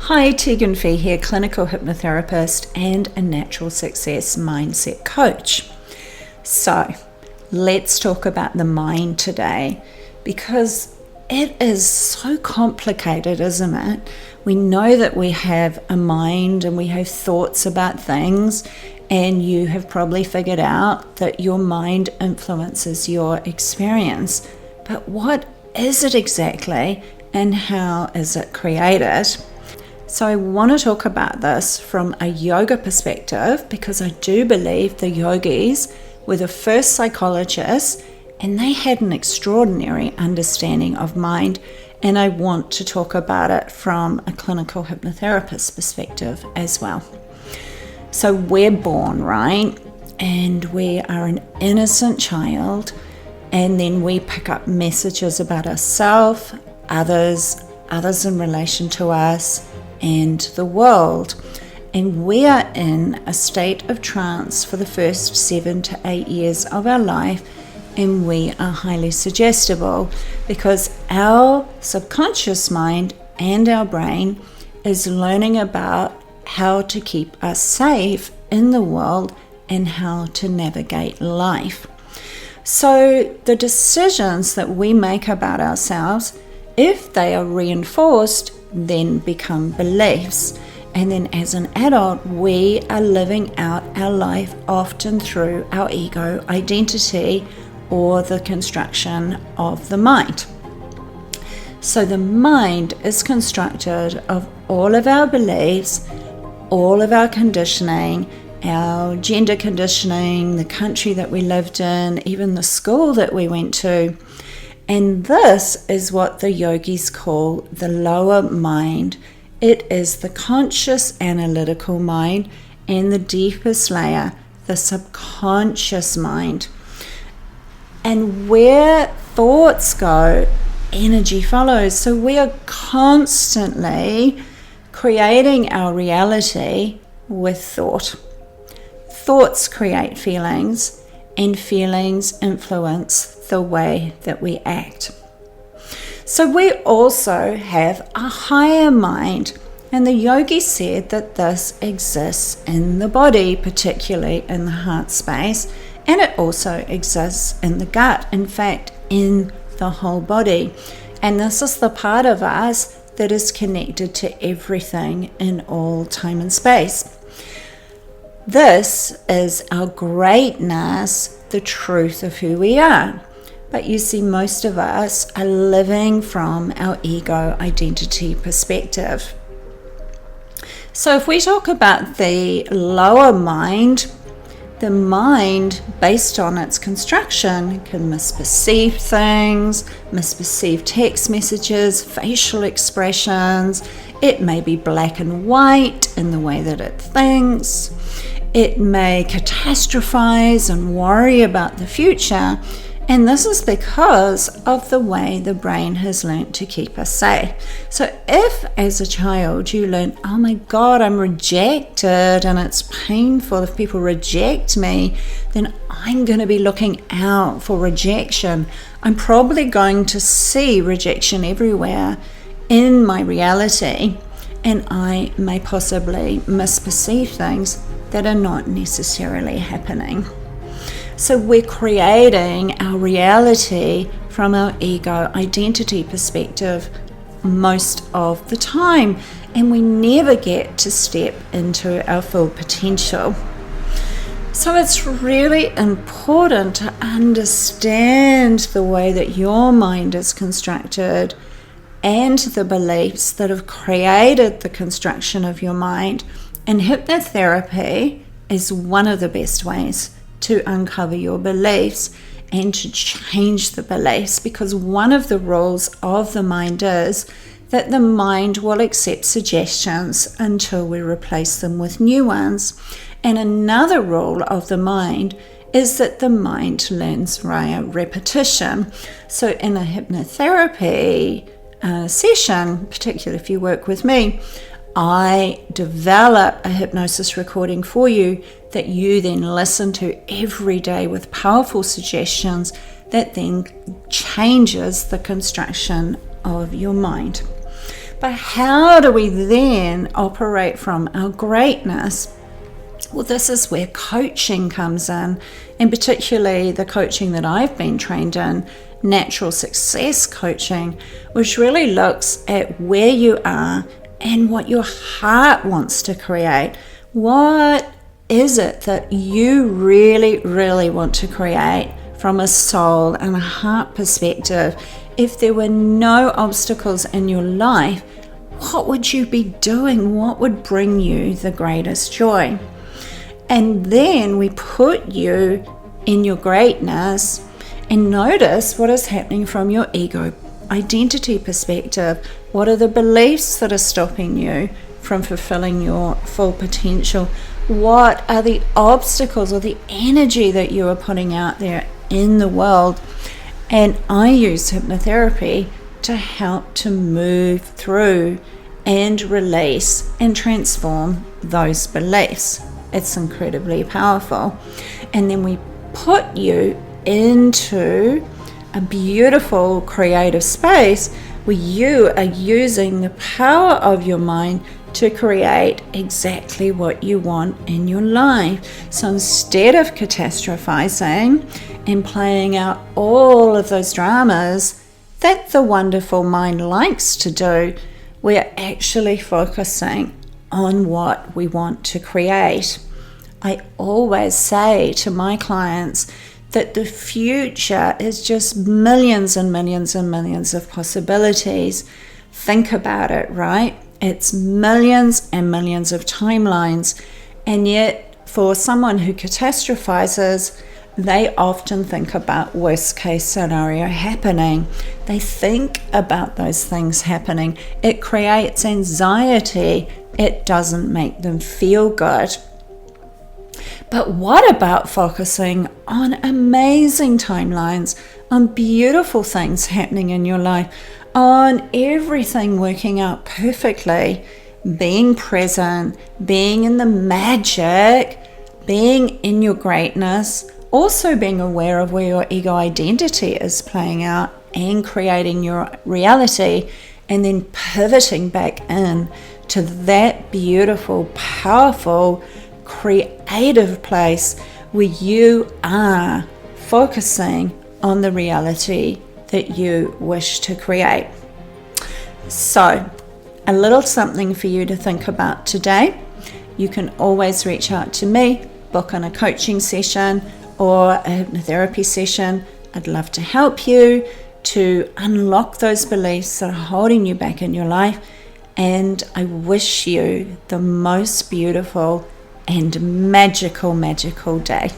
Hi, Teagan Fea here, clinical hypnotherapist and a natural success mindset coach. So, let's talk about the mind today because it is so complicated, isn't it? We know that we have a mind and we have thoughts about things, and you have probably figured out that your mind influences your experience. But what is it exactly and how is it created? So I want to talk about this from a yoga perspective because I do believe the yogis were the first psychologists and they had an extraordinary understanding of mind, and I want to talk about it from a clinical hypnotherapist perspective as well. So we're born, right? And we are an innocent child, and then we pick up messages about ourselves, others in relation to us, and the world. And we are in a state of trance for the first 7 to 8 years of our life, and we are highly suggestible because our subconscious mind and our brain is learning about how to keep us safe in the world and how to navigate life. So the decisions that we make about ourselves, if they are reinforced, then become beliefs. And then as an adult, we are living out our life often through our ego identity or the construction of the mind. So the mind is constructed of all of our beliefs, all of our conditioning, our gender conditioning, the country that we lived in, even the school that we went to. And this is what the yogis call the lower mind. It is the conscious analytical mind, and the deepest layer, the subconscious mind. And where thoughts go, energy follows. So we are constantly creating our reality with thought. Thoughts create feelings, and feelings influence the way that we act. So we also have a higher mind, and the yogi said that this exists in the body, particularly in the heart space, and it also exists in the gut, in fact, in the whole body. And this is the part of us that is connected to everything in all time and space. This is our greatness, the truth of who we are. But you see, most of us are living from our ego identity perspective. So if we talk about the lower mind, the mind, based on its construction, can misperceive things, misperceive text messages, facial expressions. It may be black and white in the way that it thinks. It may catastrophize and worry about the future. And this is because of the way the brain has learnt to keep us safe. So if as a child you learn, oh my God, I'm rejected and it's painful if people reject me, then I'm going to be looking out for rejection. I'm probably going to see rejection everywhere in my reality, and I may possibly misperceive things that are not necessarily happening. So we're creating our reality from our ego identity perspective most of the time, and we never get to step into our full potential. So it's really important to understand the way that your mind is constructed and the beliefs that have created the construction of your mind. And hypnotherapy is one of the best ways to uncover your beliefs and to change the beliefs, because one of the rules of the mind is that the mind will accept suggestions until we replace them with new ones. And another rule of the mind is that the mind learns via repetition. So in a hypnotherapy session, particularly if you work with me, I develop a hypnosis recording for you that you then listen to every day with powerful suggestions that then changes the construction of your mind. But how do we then operate from our greatness? Well, this is where coaching comes in, and particularly the coaching that I've been trained in, natural success coaching, which really looks at where you are and what your heart wants to create. What is it that you really, really want to create from a soul and a heart perspective? If there were no obstacles in your life, what would you be doing? What would bring you the greatest joy? And then we put you in your greatness and notice what is happening from your ego identity perspective. What are the beliefs that are stopping you from fulfilling your full potential? What are the obstacles or the energy that you are putting out there in the world? And I use hypnotherapy to help to move through and release and transform those beliefs. It's incredibly powerful. And then we put you into a beautiful creative space where you are using the power of your mind to create exactly what you want in your life. So instead of catastrophizing and playing out all of those dramas that the wonderful mind likes to do, we're actually focusing on what we want to create. I always say to my clients that the future is just millions and millions and millions of possibilities. Think about it, right? It's millions and millions of timelines. And yet, for someone who catastrophizes, they often think about worst case scenario happening. They think about those things happening. It creates anxiety. It doesn't make them feel good. But what about focusing on amazing timelines, on beautiful things happening in your life, on everything working out perfectly, being present, being in the magic, being in your greatness, also being aware of where your ego identity is playing out and creating your reality, and then pivoting back in to that beautiful, powerful, creative place where you are focusing on the reality that you wish to create. So, a little something for you to think about today. You can always reach out to me, book on a coaching session or a hypnotherapy session. I'd love to help you to unlock those beliefs that are holding you back in your life. And I wish you the most beautiful and magical day.